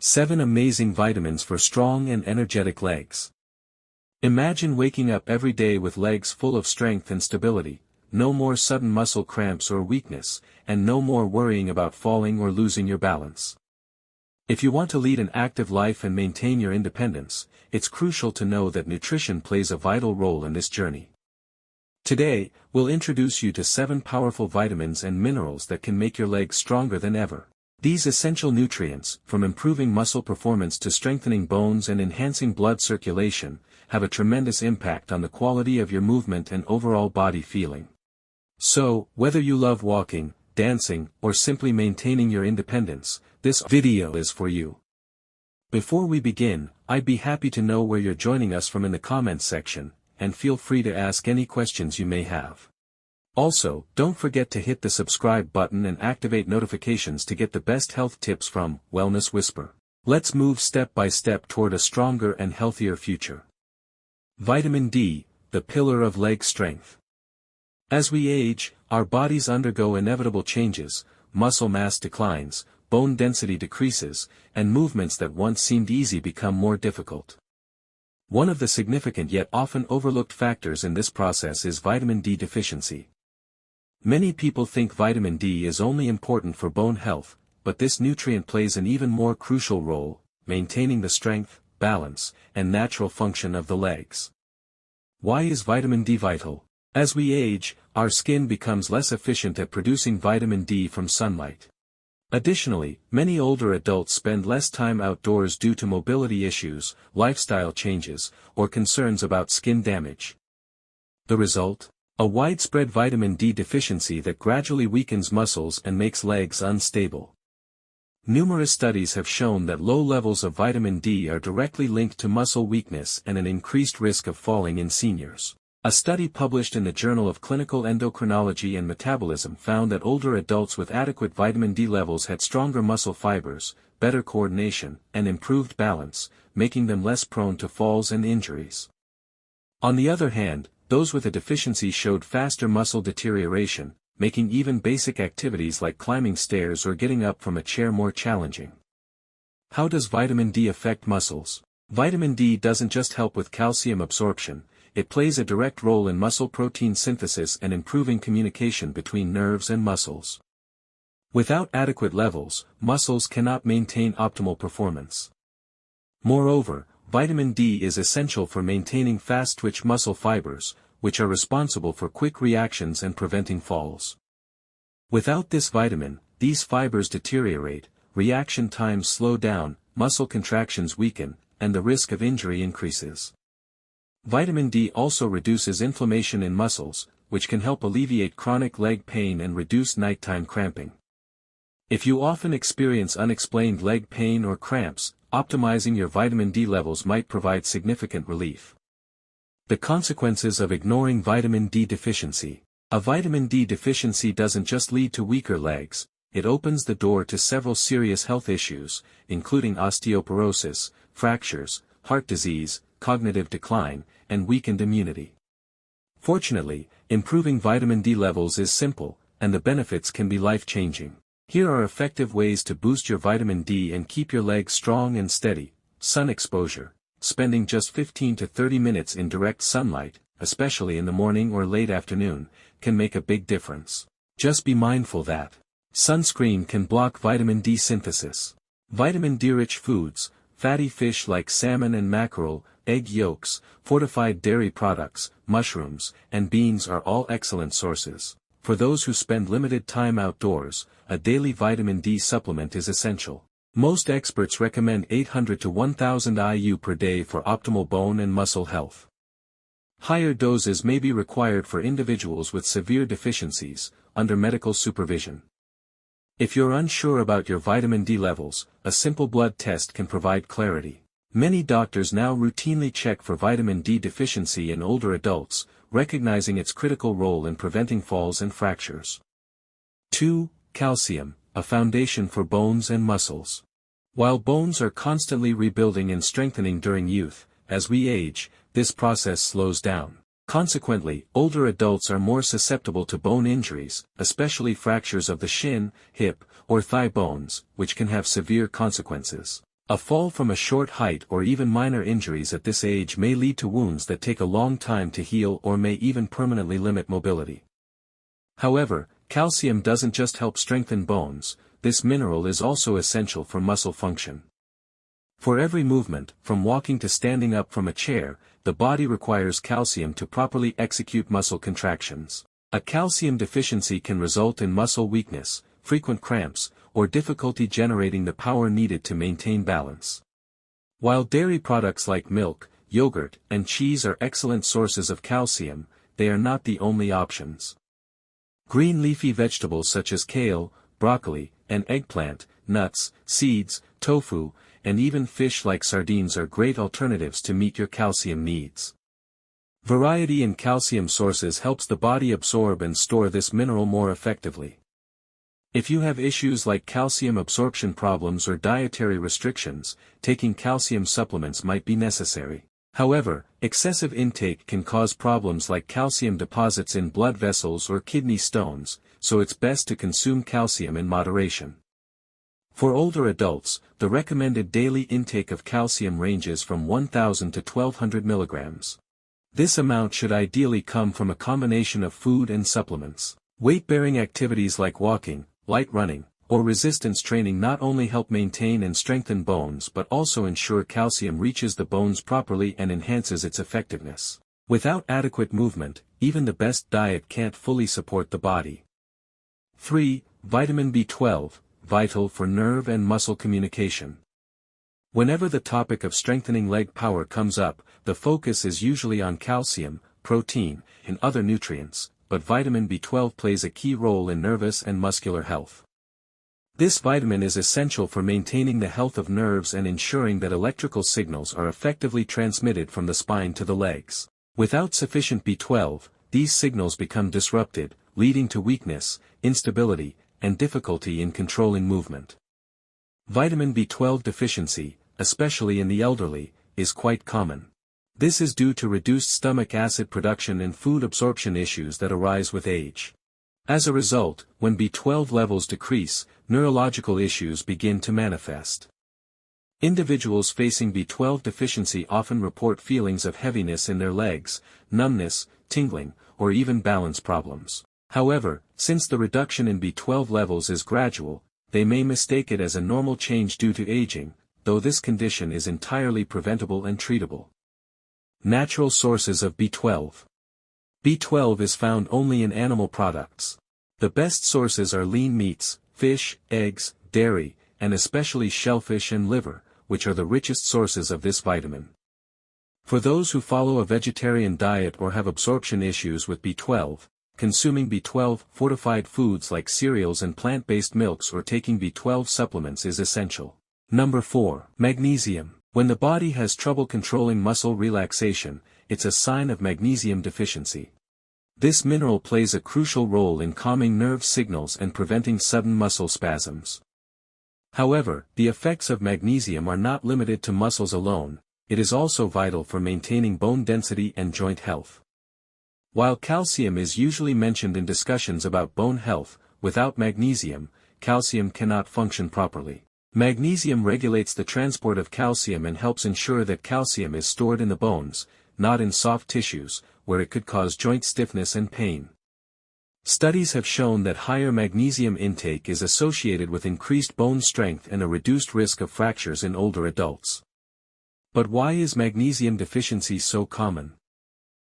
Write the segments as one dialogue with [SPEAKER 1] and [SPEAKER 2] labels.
[SPEAKER 1] 7 amazing vitamins for strong and energetic legs. Imagine waking up every day with legs full of strength and stability, no more sudden muscle cramps or weakness, and no more worrying about falling or losing your balance. If you want to lead an active life and maintain your independence, it's crucial to know that nutrition plays a vital role in this journey. Today, we'll introduce you to 7 powerful vitamins and minerals that can make your legs stronger than ever. These essential nutrients, from improving muscle performance to strengthening bones and enhancing blood circulation, have a tremendous impact on the quality of your movement and overall body feeling. So, whether you love walking, dancing, or simply maintaining your independence, this video is for you. Before we begin, I'd be happy to know where you're joining us from in the comments section, and feel free to ask any questions you may have. Also, don't forget to hit the subscribe button and activate notifications to get the best health tips from Wellness Whisper. Let's move step by step toward a stronger and healthier future. Vitamin D, the pillar of leg strength. As we age, our bodies undergo inevitable changes, muscle mass declines, bone density decreases, and movements that once seemed easy become more difficult. One of the significant yet often overlooked factors in this process is vitamin D deficiency. Many people think vitamin D is only important for bone health, but this nutrient plays an even more crucial role, maintaining the strength, balance, and natural function of the legs. Why is vitamin D vital? As we age, our skin becomes less efficient at producing vitamin D from sunlight. Additionally, many older adults spend less time outdoors due to mobility issues, lifestyle changes, or concerns about skin damage. The result? A widespread vitamin D deficiency that gradually weakens muscles and makes legs unstable. Numerous studies have shown that low levels of vitamin D are directly linked to muscle weakness and an increased risk of falling in seniors. A study published in the Journal of Clinical Endocrinology and Metabolism found that older adults with adequate vitamin D levels had stronger muscle fibers, better coordination, and improved balance, making them less prone to falls and injuries. On the other hand, those with a deficiency showed faster muscle deterioration, making even basic activities like climbing stairs or getting up from a chair more challenging. How does vitamin D affect muscles? Vitamin D doesn't just help with calcium absorption, it plays a direct role in muscle protein synthesis and improving communication between nerves and muscles. Without adequate levels, muscles cannot maintain optimal performance. Moreover, vitamin D is essential for maintaining fast-twitch muscle fibers, which are responsible for quick reactions and preventing falls. Without this vitamin, these fibers deteriorate, reaction times slow down, muscle contractions weaken, and the risk of injury increases. Vitamin D also reduces inflammation in muscles, which can help alleviate chronic leg pain and reduce nighttime cramping. If you often experience unexplained leg pain or cramps, optimizing your vitamin D levels might provide significant relief. The consequences of ignoring vitamin D deficiency. A vitamin D deficiency doesn't just lead to weaker legs, it opens the door to several serious health issues, including osteoporosis, fractures, heart disease, cognitive decline, and weakened immunity. Fortunately, improving vitamin D levels is simple, and the benefits can be life-changing. Here are effective ways to boost your vitamin D and keep your legs strong and steady. Sun exposure. Spending just 15 to 30 minutes in direct sunlight, especially in the morning or late afternoon, can make a big difference. Just be mindful that sunscreen can block vitamin D synthesis. Vitamin D-rich foods, fatty fish like salmon and mackerel, egg yolks, fortified dairy products, mushrooms, and beans are all excellent sources. For those who spend limited time outdoors, a daily vitamin D supplement is essential. Most experts recommend 800 to 1000 IU per day for optimal bone and muscle health. Higher doses may be required for individuals with severe deficiencies, under medical supervision. If you're unsure about your vitamin D levels, a simple blood test can provide clarity. Many doctors now routinely check for vitamin D deficiency in older adults, recognizing its critical role in preventing falls and fractures. 2. Calcium, a foundation for bones and muscles. While bones are constantly rebuilding and strengthening during youth, as we age, this process slows down. Consequently, older adults are more susceptible to bone injuries, especially fractures of the shin, hip, or thigh bones, which can have severe consequences. A fall from a short height or even minor injuries at this age may lead to wounds that take a long time to heal or may even permanently limit mobility. However, calcium doesn't just help strengthen bones, this mineral is also essential for muscle function. For every movement, from walking to standing up from a chair, the body requires calcium to properly execute muscle contractions. A calcium deficiency can result in muscle weakness, frequent cramps, or difficulty generating the power needed to maintain balance. While dairy products like milk, yogurt, and cheese are excellent sources of calcium, they are not the only options. Green leafy vegetables such as kale, broccoli, and eggplant, nuts, seeds, tofu, and even fish like sardines are great alternatives to meet your calcium needs. Variety in calcium sources helps the body absorb and store this mineral more effectively. If you have issues like calcium absorption problems or dietary restrictions, taking calcium supplements might be necessary. However, excessive intake can cause problems like calcium deposits in blood vessels or kidney stones, so it's best to consume calcium in moderation. For older adults, the recommended daily intake of calcium ranges from 1,000 to 1,200 milligrams. This amount should ideally come from a combination of food and supplements. Weight-bearing activities like walking, light running, or resistance training not only help maintain and strengthen bones but also ensure calcium reaches the bones properly and enhances its effectiveness. Without adequate movement, even the best diet can't fully support the body. 3. Vitamin B12, vital for nerve and muscle communication. Whenever the topic of strengthening leg power comes up, the focus is usually on calcium, protein, and other nutrients, but vitamin B12 plays a key role in nervous and muscular health. This vitamin is essential for maintaining the health of nerves and ensuring that electrical signals are effectively transmitted from the spine to the legs. Without sufficient B12, these signals become disrupted, leading to weakness, instability, and difficulty in controlling movement. Vitamin B12 deficiency, especially in the elderly, is quite common. This is due to reduced stomach acid production and food absorption issues that arise with age. As a result, when B12 levels decrease, neurological issues begin to manifest. Individuals facing B12 deficiency often report feelings of heaviness in their legs, numbness, tingling, or even balance problems. However, since the reduction in B12 levels is gradual, they may mistake it as a normal change due to aging, though this condition is entirely preventable and treatable. Natural sources of B12. B12 is found only in animal products. The best sources are lean meats, fish, eggs, dairy, and especially shellfish and liver, which are the richest sources of this vitamin. For those who follow a vegetarian diet or have absorption issues with B12, consuming B12 fortified foods like cereals and plant-based milks or taking B12 supplements is essential. Number 4. Magnesium. When the body has trouble controlling muscle relaxation, it's a sign of magnesium deficiency. This mineral plays a crucial role in calming nerve signals and preventing sudden muscle spasms. However, the effects of magnesium are not limited to muscles alone, it is also vital for maintaining bone density and joint health. While calcium is usually mentioned in discussions about bone health, without magnesium, calcium cannot function properly. Magnesium regulates the transport of calcium and helps ensure that calcium is stored in the bones, not in soft tissues, where it could cause joint stiffness and pain. Studies have shown that higher magnesium intake is associated with increased bone strength and a reduced risk of fractures in older adults. But why is magnesium deficiency so common?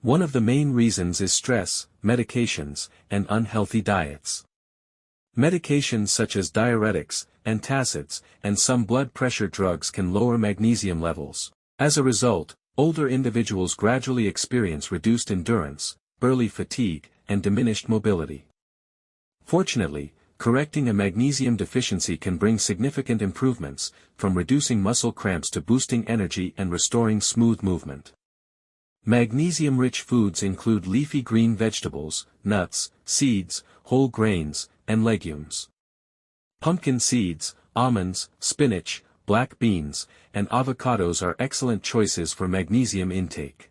[SPEAKER 1] One of the main reasons is stress, medications, and unhealthy diets. Medications such as diuretics, antacids, and some blood pressure drugs can lower magnesium levels. As a result, older individuals gradually experience reduced endurance, early fatigue, and diminished mobility. Fortunately, correcting a magnesium deficiency can bring significant improvements, from reducing muscle cramps to boosting energy and restoring smooth movement. Magnesium-rich foods include leafy green vegetables, nuts, seeds, whole grains, and legumes. Pumpkin seeds, almonds, spinach, black beans, and avocados are excellent choices for magnesium intake.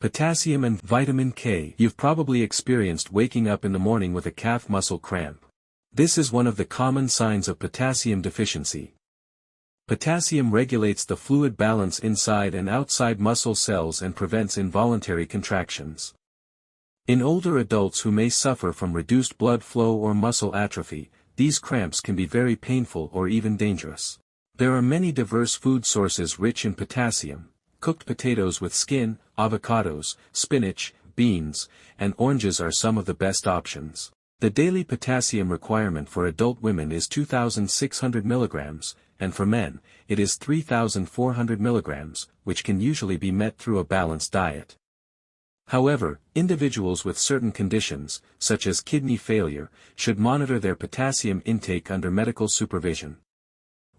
[SPEAKER 1] Potassium and vitamin K. You've probably experienced waking up in the morning with a calf muscle cramp. This is one of the common signs of potassium deficiency. Potassium regulates the fluid balance inside and outside muscle cells and prevents involuntary contractions. In older adults who may suffer from reduced blood flow or muscle atrophy, these cramps can be very painful or even dangerous. There are many diverse food sources rich in potassium: cooked potatoes with skin, avocados, spinach, beans, and oranges are some of the best options. The daily potassium requirement for adult women is 2,600 mg, and for men, it is 3,400 mg, which can usually be met through a balanced diet. However, individuals with certain conditions, such as kidney failure, should monitor their potassium intake under medical supervision.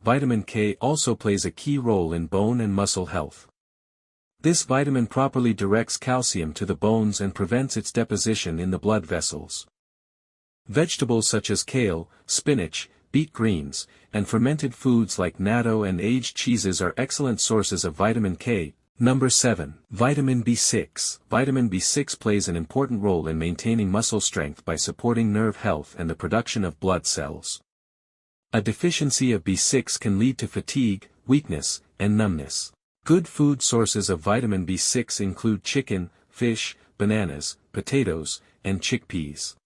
[SPEAKER 1] Vitamin K also plays a key role in bone and muscle health. This vitamin properly directs calcium to the bones and prevents its deposition in the blood vessels. Vegetables such as kale, spinach, beet greens, and fermented foods like natto and aged cheeses are excellent sources of vitamin K. Number 7. Vitamin B6. Vitamin B6 plays an important role in maintaining muscle strength by supporting nerve health and the production of blood cells. A deficiency of B6 can lead to fatigue, weakness, and numbness. Good food sources of vitamin B6 include chicken, fish, bananas, potatoes, and chickpeas.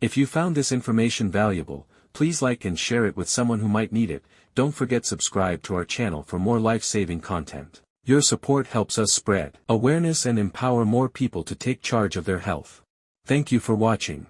[SPEAKER 1] If you found this information valuable, please like and share it with someone who might need it. Don't forget to subscribe to our channel for more life-saving content. Your support helps us spread awareness and empower more people to take charge of their health. Thank you for watching.